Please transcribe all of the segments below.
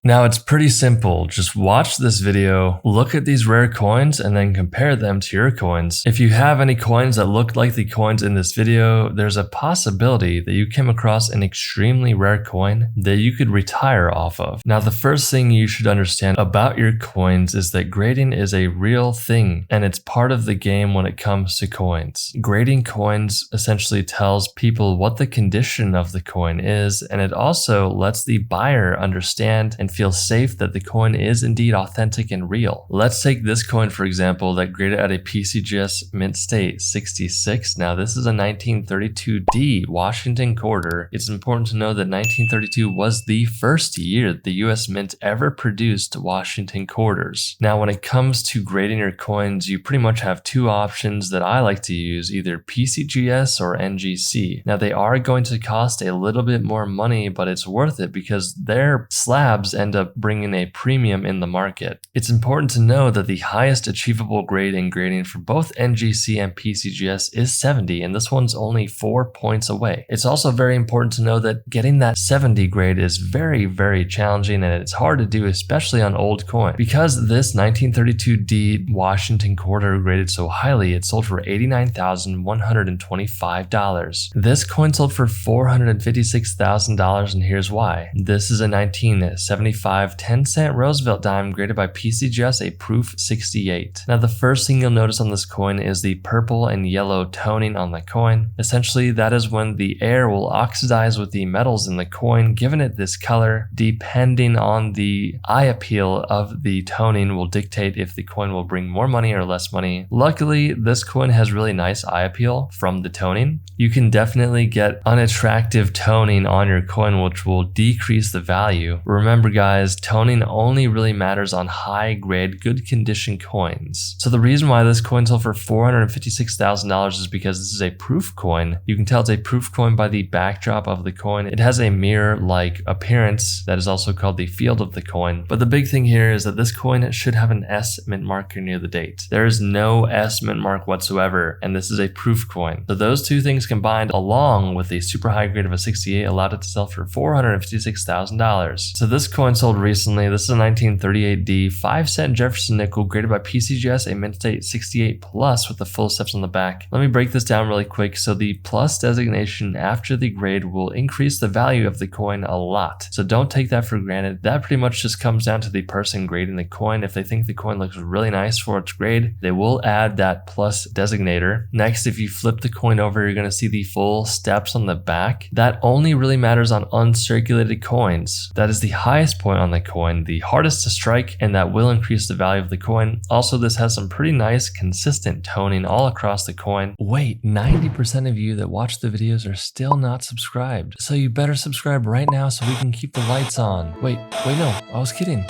Now it's pretty simple. Just watch this video, look at these rare coins, and then compare them to your coins. If you have any coins that look like the coins in this video, there's a possibility that you came across an extremely rare coin that you could retire off of. Now the first thing you should understand about your coins is that grading is a real thing, and it's part of the game when it comes to coins. Grading coins essentially tells people what the condition of the coin is, and it also lets the buyer understand and feel safe that the coin is indeed authentic and real. Let's take this coin for example that graded at a Pcgs mint state 66. Now this is a 1932D Washington quarter. It's important to know that 1932 was the first year the US Mint ever produced Washington quarters. Now when it comes to grading your coins, you pretty much have two options that I like to use, either Pcgs or NGC. Now they are going to cost a little bit more money, but it's worth it because their slabs end up bringing a premium in the market. It's important to know that the highest achievable grade in grading for both NGC and PCGS is 70, and this one's only 4 points away. It's also very important to know that getting that 70 grade is very challenging, and it's hard to do, especially on old coin. Because this 1932D Washington quarter graded so highly, it sold for $89,125. This coin sold for $456,000, and here's why. This is a 1975 10-cent Roosevelt dime graded by PCGS, a proof 68. Now the first thing you'll notice on this coin is the purple and yellow toning on the coin. Essentially that is when the air will oxidize with the metals in the coin, giving it this color. Depending on the eye appeal of the toning will dictate if the coin will bring more money or less money. Luckily this coin has really nice eye appeal from the toning. You can definitely get unattractive toning on your coin which will decrease the value. Remember guys, toning only really matters on high grade, good condition coins. So the reason why this coin sold for $456,000 is because this is a proof coin. You can tell it's a proof coin by the backdrop of the coin. It has a mirror-like appearance that is also called the field of the coin. But the big thing here is that this coin should have an S mint marker near the date. There is no S mint mark whatsoever, and this is a proof coin. So those two things combined, along with a super high grade of a 68, allowed it to sell for $456,000. So this coin sold recently. This is a 1938D 5-cent Jefferson nickel graded by PCGS, a mint state 68 plus with the full steps on the back. Let me break this down really quick. So the plus designation after the grade will increase the value of the coin a lot. So don't take that for granted. That pretty much just comes down to the person grading the coin. If they think the coin looks really nice for its grade, they will add that plus designator. Next, if you flip the coin over, you're going to see the full steps on the back. That only really matters on uncirculated coins. That is the highest point on the coin, the hardest to strike, and that will increase the value of the coin. Also, this has some pretty nice consistent toning all across the coin. Wait, 90% of you that watch the videos are still not subscribed. So you better subscribe right now so we can keep the lights on. Wait, no, I was kidding.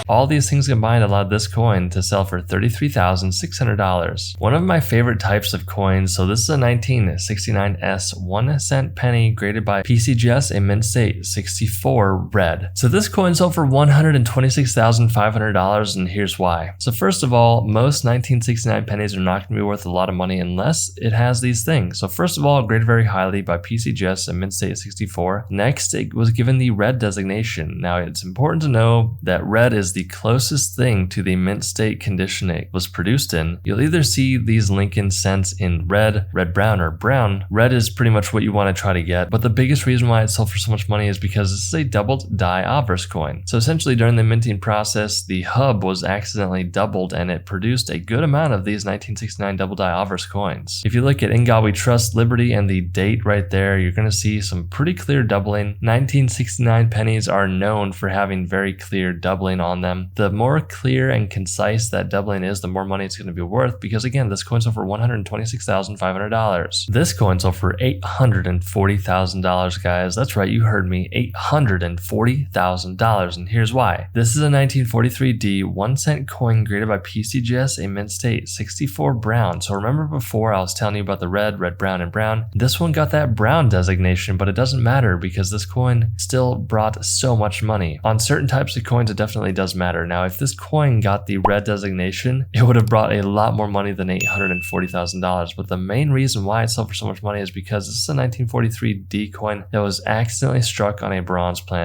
All these things combined allowed this coin to sell for $33,600. One of my favorite types of coins, so this is a 1969S 1-cent penny graded by PCGS, a mint state 64 red. So this coin sold for $126,500, and here's why. So first of all, most 1969 pennies are not going to be worth a lot of money unless it has these things. So first of all, graded very highly by PCGS, a mint state 64. Next, it was given the red designation. Now it's important to know that red is the closest thing to the mint state condition it was produced in. You'll either see these Lincoln cents in red, brown, or brown. Red is pretty much what you want to try to get, but the biggest reason why it sold for so much money is because this is a doubled die obverse coin. So essentially during the minting process, the hub was accidentally doubled and it produced a good amount of these 1969 double die obverse coins. If you look at In God We Trust, Liberty, and the date right there, you're going to see some pretty clear doubling. 1969 pennies are known for having very clear doubling on them. The more clear and concise that doubling is, the more money it's going to be worth, because again, this coin sold for $126,500. This coin sold for $840,000, guys. That's right, you heard me, $840,000, and here's why. This is a 1943D 1-cent coin graded by PCGS, a mint state 64 brown. So remember before I was telling you about the red, brown, and brown? This one got that brown designation, but it doesn't matter because this coin still brought so much money. On certain types of coins, it definitely does matter. Now, if this coin got the red designation, it would have brought a lot more money than $840,000. But the main reason why it sold for so much money is because this is a 1943D coin that was accidentally struck on a bronze planet.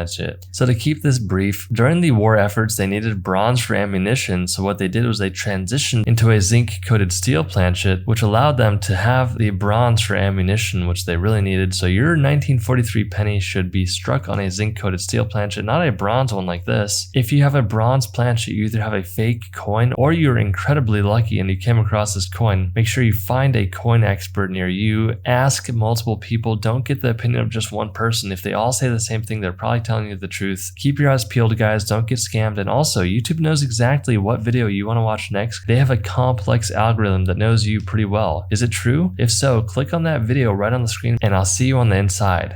So to keep this brief, during the war efforts they needed bronze for ammunition, so what they did was they transitioned into a zinc-coated steel planchet, which allowed them to have the bronze for ammunition, which they really needed. So your 1943 penny should be struck on a zinc-coated steel planchet, not a bronze one like this. If you have a bronze planchet, you either have a fake coin or you're incredibly lucky and you came across this coin. Make sure you find a coin expert near you. Ask multiple people. Don't get the opinion of just one person. If they all say the same thing, they're probably telling you the truth. Keep your eyes peeled, guys. Don't get scammed. And also, YouTube knows exactly what video you want to watch next. They have a complex algorithm that knows you pretty well. Is it true? If so, click on that video right on the screen and I'll see you on the inside.